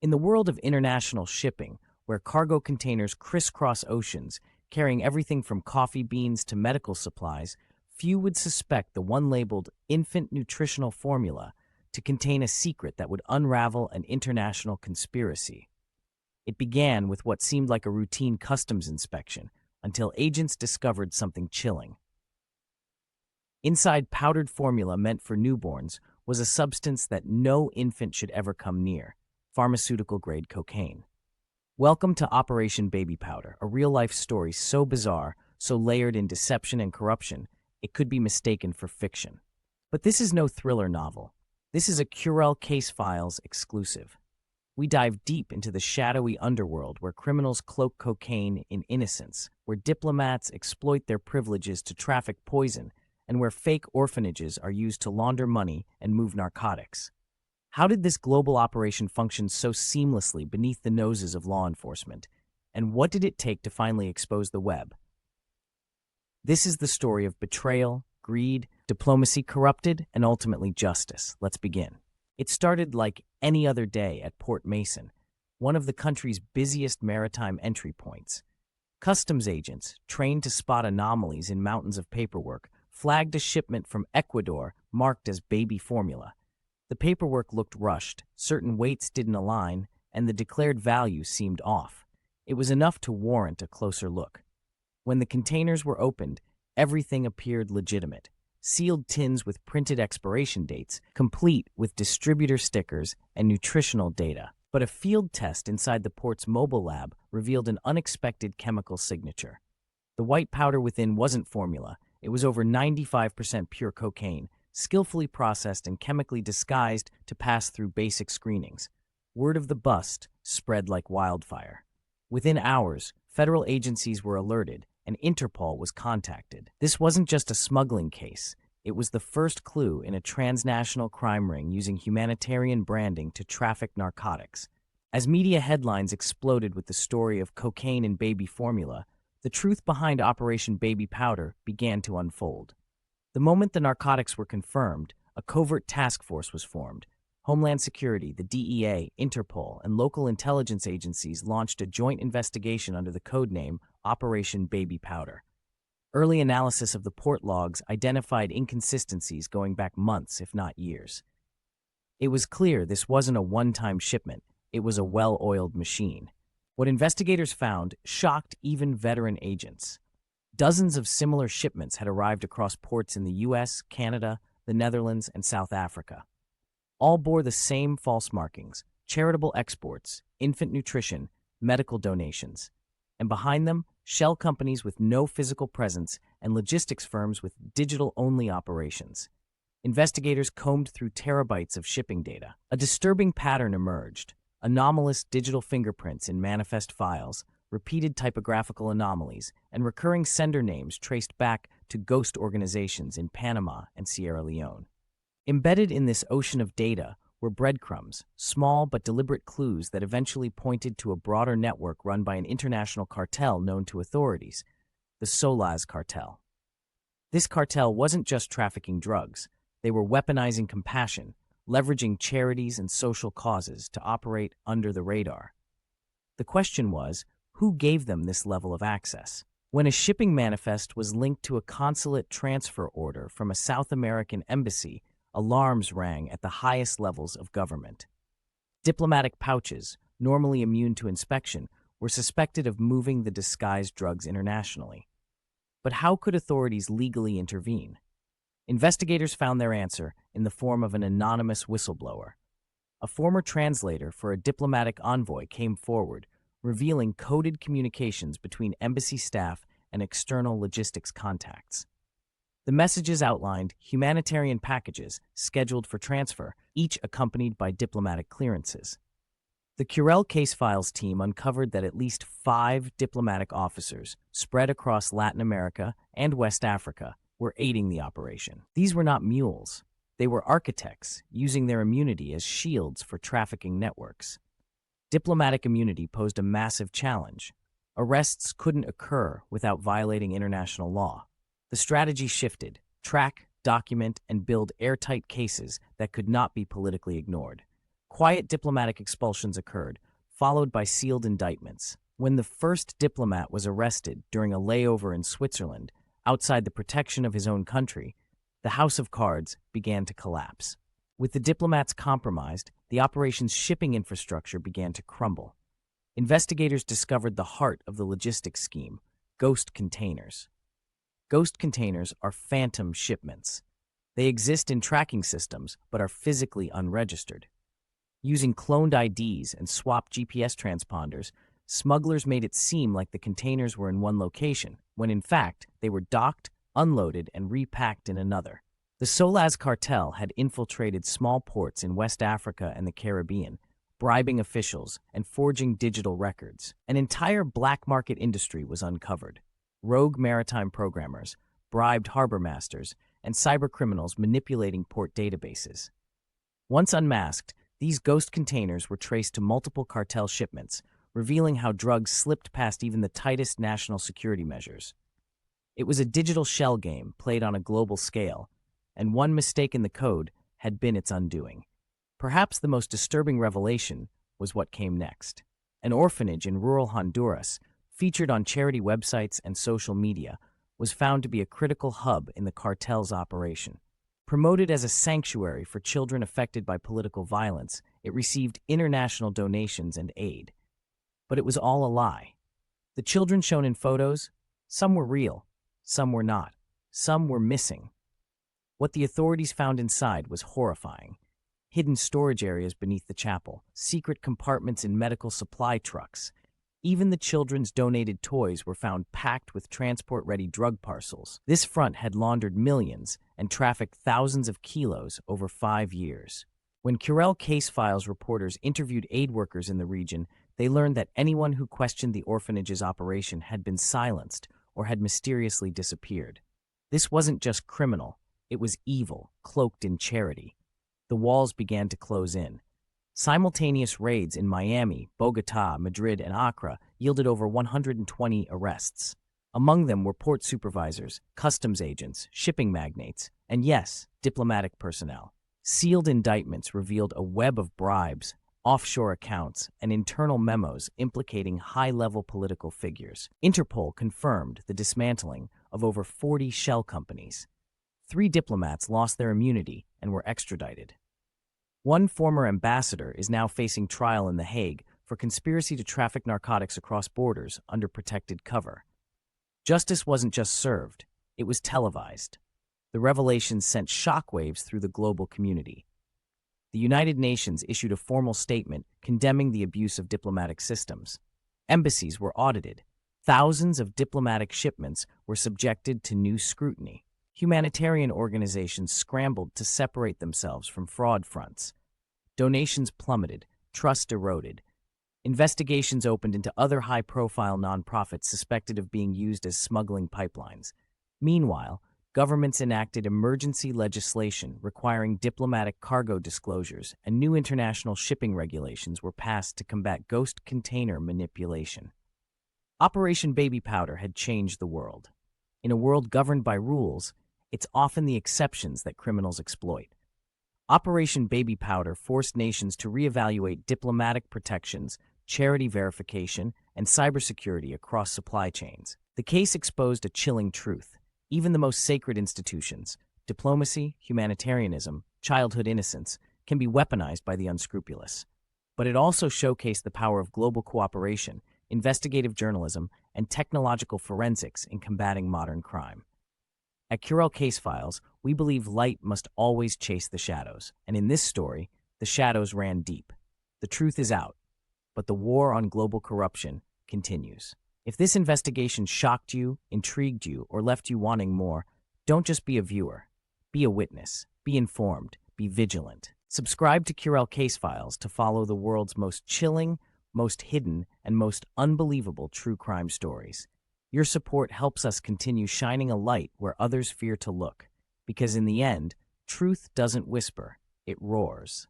In the world of international shipping, where cargo containers crisscross oceans, carrying everything from coffee beans to medical supplies, few would suspect the one labeled infant nutritional formula to contain a secret that would unravel an international conspiracy. It began with what seemed like a routine customs inspection until agents discovered something chilling. Inside powdered formula meant for newborns was a substance that no infant should ever come near: pharmaceutical-grade cocaine. Welcome to Operation Baby Powder, a real-life story so bizarre, so layered in deception and corruption, it could be mistaken for fiction. But this is no thriller novel. This is a Curell Case Files exclusive. We dive deep into the shadowy underworld where criminals cloak cocaine in innocence, where diplomats exploit their privileges to traffic poison, and where fake orphanages are used to launder money and move narcotics. How did this global operation function so seamlessly beneath the noses of law enforcement? And what did it take to finally expose the web? This is the story of betrayal, greed, diplomacy corrupted, and ultimately justice. Let's begin. It started like any other day at Port Mason, one of the country's busiest maritime entry points. Customs agents, trained to spot anomalies in mountains of paperwork, flagged a shipment from Ecuador marked as baby formula. The paperwork looked rushed, certain weights didn't align, and the declared value seemed off. It was enough to warrant a closer look. When the containers were opened, everything appeared legitimate. Sealed tins with printed expiration dates, complete with distributor stickers and nutritional data. But a field test inside the port's mobile lab revealed an unexpected chemical signature. The white powder within wasn't formula. It was over 95% pure cocaine, skillfully processed and chemically disguised to pass through basic screenings. Word of the bust spread like wildfire. Within hours, federal agencies were alerted, and Interpol was contacted. This wasn't just a smuggling case. It was the first clue in a transnational crime ring using humanitarian branding to traffic narcotics. As media headlines exploded with the story of cocaine in baby formula, the truth behind Operation Baby Powder began to unfold. The moment the narcotics were confirmed, a covert task force was formed. Homeland Security, the DEA, Interpol, and local intelligence agencies launched a joint investigation under the codename Operation Baby Powder. Early analysis of the port logs identified inconsistencies going back months, if not years. It was clear this wasn't a one-time shipment, it was a well-oiled machine. What investigators found shocked even veteran agents. Dozens of similar shipments had arrived across ports in the US, Canada, the Netherlands, and South Africa. All bore the same false markings: charitable exports, infant nutrition, medical donations. And behind them, shell companies with no physical presence and logistics firms with digital-only operations. Investigators combed through terabytes of shipping data. A disturbing pattern emerged: anomalous digital fingerprints in manifest files, repeated typographical anomalies, and recurring sender names traced back to ghost organizations in Panama and Sierra Leone. Embedded in this ocean of data were breadcrumbs, small but deliberate clues that eventually pointed to a broader network run by an international cartel known to authorities, the Solaz cartel. This cartel wasn't just trafficking drugs. They were weaponizing compassion, leveraging charities and social causes to operate under the radar. The question was, who gave them this level of access? When a shipping manifest was linked to a consulate transfer order from a South American embassy, alarms rang at the highest levels of government. Diplomatic pouches, normally immune to inspection, were suspected of moving the disguised drugs internationally. But how could authorities legally intervene? Investigators found their answer in the form of an anonymous whistleblower. A former translator for a diplomatic envoy came forward, revealing coded communications between embassy staff and external logistics contacts. The messages outlined humanitarian packages scheduled for transfer, each accompanied by diplomatic clearances. The Curell Case Files team uncovered that at least 5 diplomatic officers, spread across Latin America and West Africa, were aiding the operation. These were not mules. They were architects, using their immunity as shields for trafficking networks. Diplomatic immunity posed a massive challenge. Arrests couldn't occur without violating international law. The strategy shifted: track, document, and build airtight cases that could not be politically ignored. Quiet diplomatic expulsions occurred, followed by sealed indictments. When the first diplomat was arrested during a layover in Switzerland, outside the protection of his own country, the house of cards began to collapse. With the diplomats compromised, the operation's shipping infrastructure began to crumble. Investigators discovered the heart of the logistics scheme: ghost containers. Ghost containers are phantom shipments. They exist in tracking systems but are physically unregistered. Using cloned IDs and swapped GPS transponders, smugglers made it seem like the containers were in one location, when in fact they were docked, unloaded, and repacked in another. The Solaz cartel had infiltrated small ports in West Africa and the Caribbean, bribing officials and forging digital records. An entire black market industry was uncovered. Rogue maritime programmers, bribed harbor masters, and cybercriminals manipulating port databases. Once unmasked, these ghost containers were traced to multiple cartel shipments, revealing how drugs slipped past even the tightest national security measures. It was a digital shell game played on a global scale, and one mistake in the code had been its undoing. Perhaps the most disturbing revelation was what came next. An orphanage in rural Honduras, featured on charity websites and social media, was found to be a critical hub in the cartel's operation. Promoted as a sanctuary for children affected by political violence, it received international donations and aid. But it was all a lie. The children shown in photos, some were real, some were not, some were missing. What the authorities found inside was horrifying. Hidden storage areas beneath the chapel, secret compartments in medical supply trucks. Even the children's donated toys were found packed with transport-ready drug parcels. This front had laundered millions and trafficked thousands of kilos over 5 years. When Curell Case Files reporters interviewed aid workers in the region, they learned that anyone who questioned the orphanage's operation had been silenced or had mysteriously disappeared. This wasn't just criminal, it was evil, cloaked in charity. The walls began to close in. Simultaneous raids in Miami, Bogotá, Madrid, and Accra yielded over 120 arrests. Among them were port supervisors, customs agents, shipping magnates, and yes, diplomatic personnel. Sealed indictments revealed a web of bribes, offshore accounts, and internal memos implicating high-level political figures. Interpol confirmed the dismantling of over 40 shell companies. 3 diplomats lost their immunity and were extradited. One former ambassador is now facing trial in The Hague for conspiracy to traffic narcotics across borders under protected cover. Justice wasn't just served, it was televised. The revelations sent shockwaves through the global community. The United Nations issued a formal statement condemning the abuse of diplomatic systems. Embassies were audited. Thousands of diplomatic shipments were subjected to new scrutiny. Humanitarian organizations scrambled to separate themselves from fraud fronts. Donations plummeted, trust eroded. Investigations opened into other high-profile nonprofits suspected of being used as smuggling pipelines. Meanwhile, governments enacted emergency legislation requiring diplomatic cargo disclosures, and new international shipping regulations were passed to combat ghost container manipulation. Operation Baby Powder had changed the world. In a world governed by rules, it's often the exceptions that criminals exploit. Operation Baby Powder forced nations to reevaluate diplomatic protections, charity verification, and cybersecurity across supply chains. The case exposed a chilling truth. Even the most sacred institutions, diplomacy, humanitarianism, childhood innocence, can be weaponized by the unscrupulous. But it also showcased the power of global cooperation, investigative journalism, and technological forensics in combating modern crime. At Curell Case Files, we believe light must always chase the shadows, and in this story, the shadows ran deep. The truth is out, but the war on global corruption continues. If this investigation shocked you, intrigued you, or left you wanting more, don't just be a viewer. Be a witness. Be informed. Be vigilant. Subscribe to Curell Case Files to follow the world's most chilling, most hidden, and most unbelievable true crime stories. Your support helps us continue shining a light where others fear to look, because in the end, truth doesn't whisper, it roars.